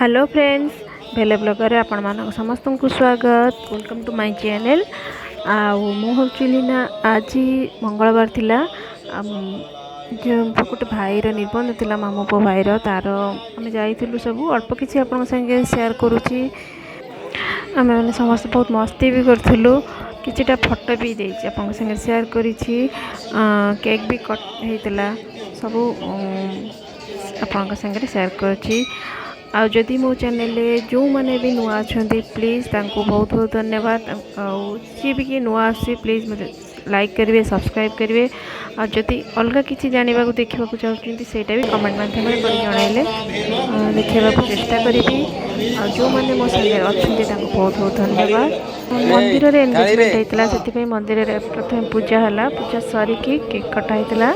Hello friends VelleVlogger रे आपण मानक समस्त को स्वागत। Welcome to my channel. मु होचुली ना आज मंगलवार थिला जो गोटे भाईर निबंध थिला मामू पो भाईर तार आम जाइलु सब अल्प किसी आपण संगे शेयर करुच्ची। आम मैंने समस्त बहुत मस्ती भी करूँ किछिटा फोटो भी देछि आपण संगे शेयर करिछि। केक भी कट हेतला सब आपण संगे शेयर करुच्ची। आउ जदि मो चैनल जो मैंने भी नुआ अच्छा प्लीज़ तांको बहुत बहुत धन्यवाद। सी भी किए नुआ आसी प्लीज़ मत लाइक करेंगे सब्सक्राइब करेंगे। और जदि अलग किसी जानवा देखा चाहते सेटा भी कमेंट मध्यम जनइले देखा चेष्टा करी। जो मैंने मो संगे अच्छा बहुत बहुत धन्यवाद। मंदिर एंगेजमेंट होता से मंदिर प्रथम पूजा है पूजा सरिकी केक कटा होता